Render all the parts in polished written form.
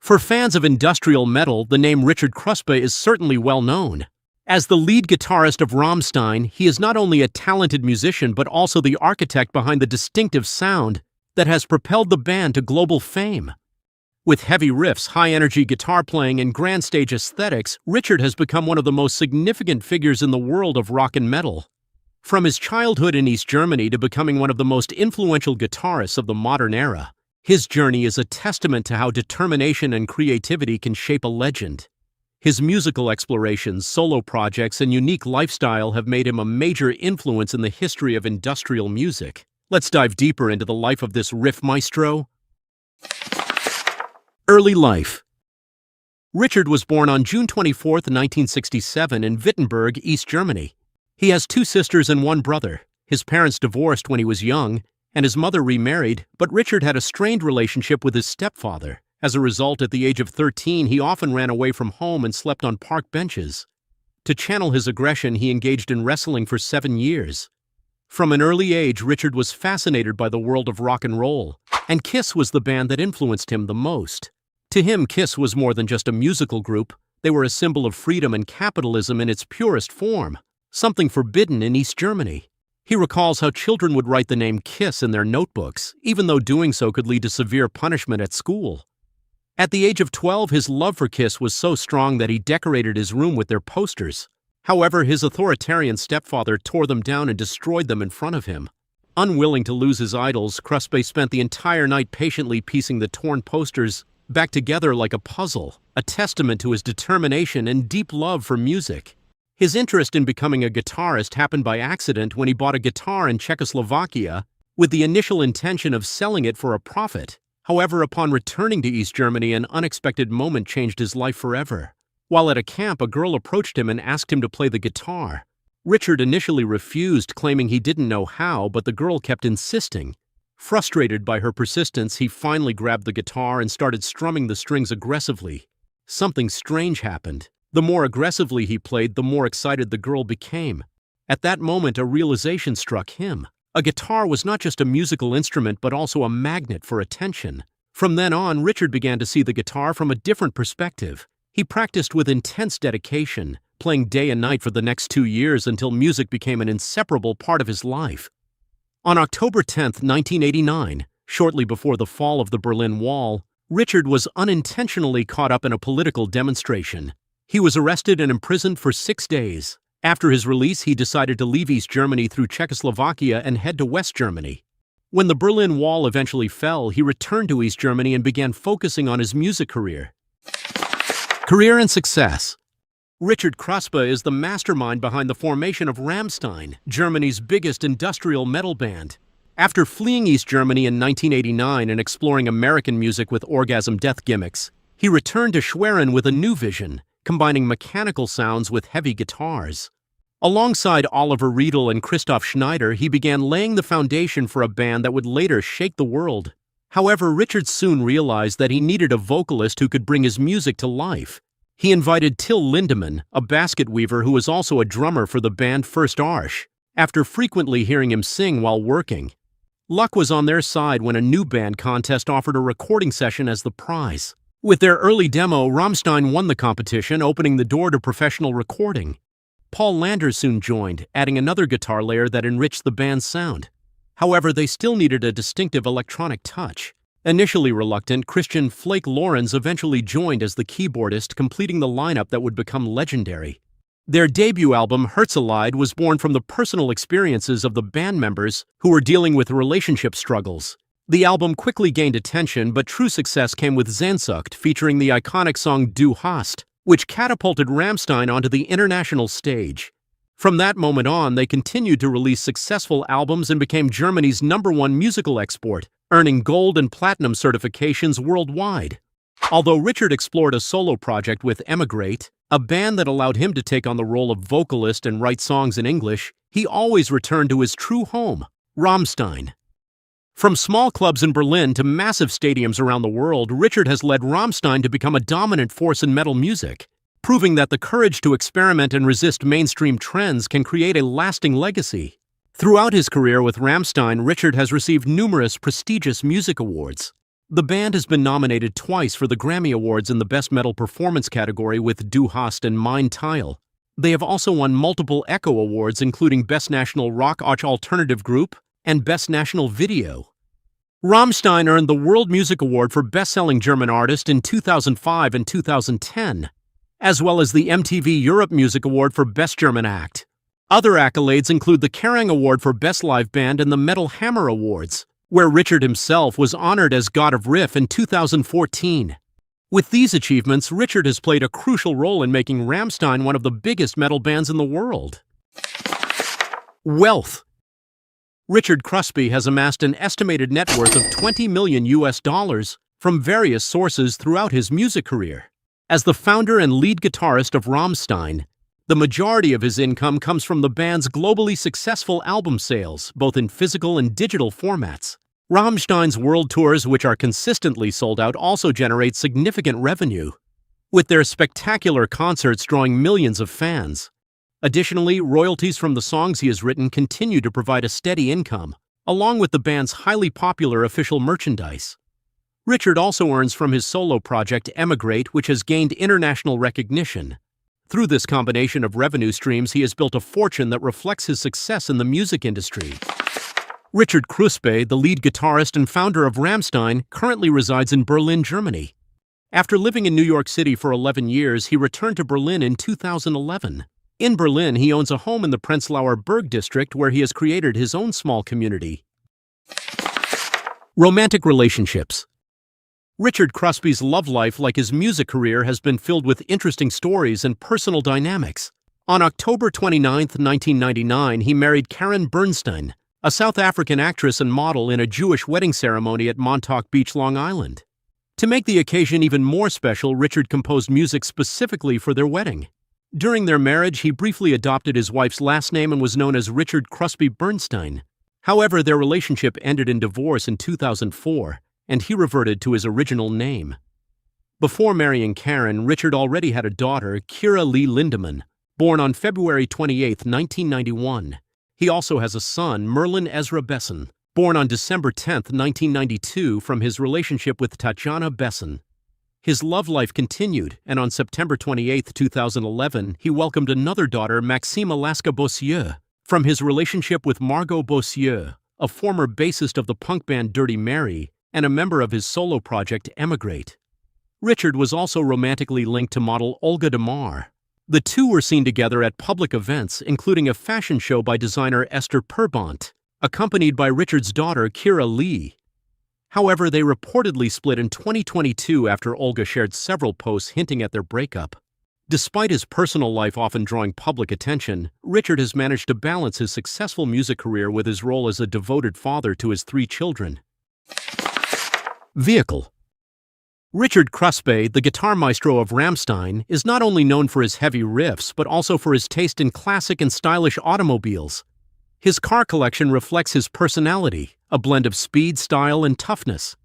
For fans of industrial metal, the name Richard Kruspe is certainly well known. As the lead guitarist of Rammstein, he is not only a talented musician but also the architect behind the distinctive sound that has propelled the band to global fame. With heavy riffs, high-energy guitar playing, and grand stage aesthetics, Richard has become one of the most significant figures in the world of rock and metal. From his childhood in East Germany to becoming one of the most influential guitarists of the modern era, his journey is a testament to how determination and creativity can shape a legend. His musical explorations, solo projects, and unique lifestyle have made him a major influence in the history of industrial music. Let's dive deeper into the life of this riff maestro. Early life. Richard was born on June 24, 1967 in Wittenberg, East Germany. He has 2 sisters and 1 brother. His parents divorced when he was young, and his mother remarried, but Richard had a strained relationship with his stepfather. As a result, at the age of 13, he often ran away from home and slept on park benches. To channel his aggression, he engaged in wrestling for 7 years. From an early age, Richard was fascinated by the world of rock and roll, and Kiss was the band that influenced him the most. To him, Kiss was more than just a musical group. They were a symbol of freedom and capitalism in its purest form, something forbidden in East Germany. He recalls how children would write the name Kiss in their notebooks, even though doing so could lead to severe punishment at school. At the age of 12, his love for Kiss was so strong that he decorated his room with their posters. However, his authoritarian stepfather tore them down and destroyed them in front of him. Unwilling to lose his idols, Kruspe spent the entire night patiently piecing the torn posters back together like a puzzle, a testament to his determination and deep love for music. His interest in becoming a guitarist happened by accident when he bought a guitar in Czechoslovakia with the initial intention of selling it for a profit. However, upon returning to East Germany, an unexpected moment changed his life forever. While at a camp, a girl approached him and asked him to play the guitar. Richard initially refused, claiming he didn't know how, but the girl kept insisting. Frustrated by her persistence, he finally grabbed the guitar and started strumming the strings aggressively. Something strange happened. The more aggressively he played, the more excited the girl became. At that moment, a realization struck him. A guitar was not just a musical instrument, but also a magnet for attention. From then on, Richard began to see the guitar from a different perspective. He practiced with intense dedication, playing day and night for the next 2 years until music became an inseparable part of his life. On October 10, 1989, shortly before the fall of the Berlin Wall, Richard was unintentionally caught up in a political demonstration. He was arrested and imprisoned for 6 days. After his release, he decided to leave East Germany through Czechoslovakia and head to West Germany. When the Berlin Wall eventually fell, he returned to East Germany and began focusing on his music career. Career and success. Richard Kruspe is the mastermind behind the formation of Rammstein, Germany's biggest industrial metal band. After fleeing East Germany in 1989 and exploring American music with orgasm death gimmicks, he returned to Schwerin with a new vision, combining mechanical sounds with heavy guitars. Alongside Oliver Riedel and Christoph Schneider, he began laying the foundation for a band that would later shake the world. However, Richard soon realized that he needed a vocalist who could bring his music to life. He invited Till Lindemann, a basket weaver who was also a drummer for the band First Arsch, after frequently hearing him sing while working. Luck was on their side when a new band contest offered a recording session as the prize. With their early demo, Rammstein won the competition, opening the door to professional recording. Paul Landers soon joined, adding another guitar layer that enriched the band's sound. However, they still needed a distinctive electronic touch. Initially reluctant, Christian "Flake" Lorenz eventually joined as the keyboardist, completing the lineup that would become legendary. Their debut album, Herzeleid, was born from the personal experiences of the band members who were dealing with relationship struggles. The album quickly gained attention, but true success came with Sehnsucht, featuring the iconic song Du hast, which catapulted Rammstein onto the international stage. From that moment on, they continued to release successful albums and became Germany's #1 musical export, earning gold and platinum certifications worldwide. Although Richard explored a solo project with Emigrate, a band that allowed him to take on the role of vocalist and write songs in English, he always returned to his true home, Rammstein. From small clubs in Berlin to massive stadiums around the world, Richard has led Rammstein to become a dominant force in metal music, proving that the courage to experiment and resist mainstream trends can create a lasting legacy. Throughout his career with Rammstein, Richard has received numerous prestigious music awards. The band has been nominated twice for the Grammy Awards in the Best Metal Performance category with Du Hast and Mein Teil. They have also won multiple Echo Awards, including Best National Rock Alternative Group and Best National Video. Rammstein earned the World Music Award for Best-Selling German Artist in 2005 and 2010, as well as the MTV Europe Music Award for Best German Act. Other accolades include the Kerrang Award for Best Live Band and the Metal Hammer Awards, where Richard himself was honored as God of Riff in 2014. With these achievements, Richard has played a crucial role in making Rammstein one of the biggest metal bands in the world. Wealth. Richard Kruspe has amassed an estimated net worth of $20 million from various sources throughout his music career. As the founder and lead guitarist of Rammstein, the majority of his income comes from the band's globally successful album sales, both in physical and digital formats. Rammstein's world tours, which are consistently sold out, also generate significant revenue, with their spectacular concerts drawing millions of fans. Additionally, royalties from the songs he has written continue to provide a steady income, along with the band's highly popular official merchandise. Richard also earns from his solo project Emigrate, which has gained international recognition. Through this combination of revenue streams, he has built a fortune that reflects his success in the music industry. Richard Kruspe, the lead guitarist and founder of Rammstein, currently resides in Berlin, Germany. After living in New York City for 11 years, he returned to Berlin in 2011. In Berlin, he owns a home in the Prenzlauer Berg district where he has created his own small community. Romantic relationships. Richard Kruspe's love life, like his music career, has been filled with interesting stories and personal dynamics. On October 29, 1999, he married Karen Bernstein, a South African actress and model, in a Jewish wedding ceremony at Montauk Beach, Long Island. To make the occasion even more special, Richard composed music specifically for their wedding. During their marriage, he briefly adopted his wife's last name and was known as Richard Kruspe Bernstein. However, their relationship ended in divorce in 2004, and he reverted to his original name. Before marrying Karen, Richard already had a daughter, Kira Lee Lindemann, born on February 28, 1991. He also has a son, Merlin Ezra Besson, born on December 10, 1992, from his relationship with Tatjana Besson. His love life continued, and on September 28, 2011, he welcomed another daughter, Maxime Alaska Bossieux, from his relationship with Margot Bossieux, a former bassist of the punk band Dirty Mary and a member of his solo project Emigrate. Richard was also romantically linked to model Olga Demar. The two were seen together at public events, including a fashion show by designer Esther Perbont, accompanied by Richard's daughter Kira Lee. However, they reportedly split in 2022 after Olga shared several posts hinting at their breakup. Despite his personal life often drawing public attention, Richard has managed to balance his successful music career with his role as a devoted father to his 3 children. Vehicle. Richard Kruspe, the guitar maestro of Rammstein, is not only known for his heavy riffs, but also for his taste in classic and stylish automobiles. His car collection reflects his personality, a blend of speed, style, and toughness.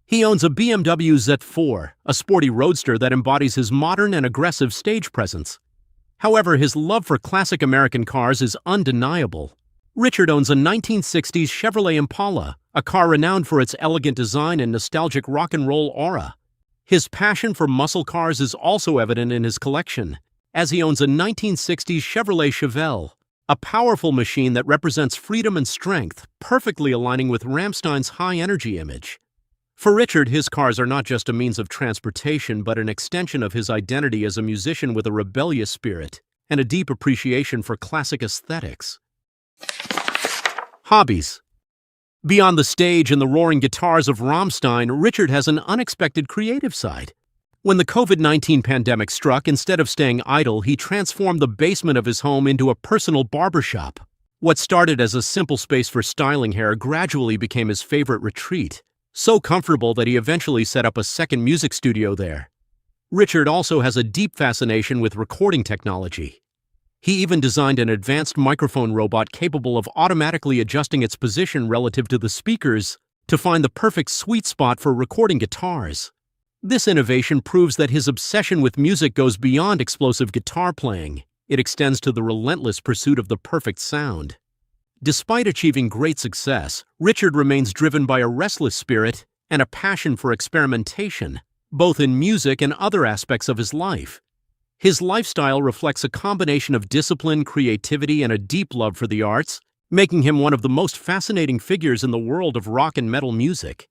He owns a BMW Z4, a sporty roadster that embodies his modern and aggressive stage presence. However, his love for classic American cars is undeniable. Richard owns a 1960s Chevrolet Impala, a car renowned for its elegant design and nostalgic rock and roll aura. His passion for muscle cars is also evident in his collection, as he owns a 1960s Chevrolet Chevelle, a powerful machine that represents freedom and strength, perfectly aligning with Rammstein's high-energy image. For Richard, his cars are not just a means of transportation, but an extension of his identity as a musician with a rebellious spirit and a deep appreciation for classic aesthetics. Hobbies. Beyond the stage and the roaring guitars of Rammstein, Richard has an unexpected creative side. When the COVID-19 pandemic struck, instead of staying idle, he transformed the basement of his home into a personal barbershop. What started as a simple space for styling hair gradually became his favorite retreat, so comfortable that he eventually set up a second music studio there. Richard also has a deep fascination with recording technology. He even designed an advanced microphone robot capable of automatically adjusting its position relative to the speakers to find the perfect sweet spot for recording guitars. This innovation proves that his obsession with music goes beyond explosive guitar playing. It extends to the relentless pursuit of the perfect sound. Despite achieving great success, Richard remains driven by a restless spirit and a passion for experimentation, both in music and other aspects of his life. His lifestyle reflects a combination of discipline, creativity, and a deep love for the arts, making him one of the most fascinating figures in the world of rock and metal music.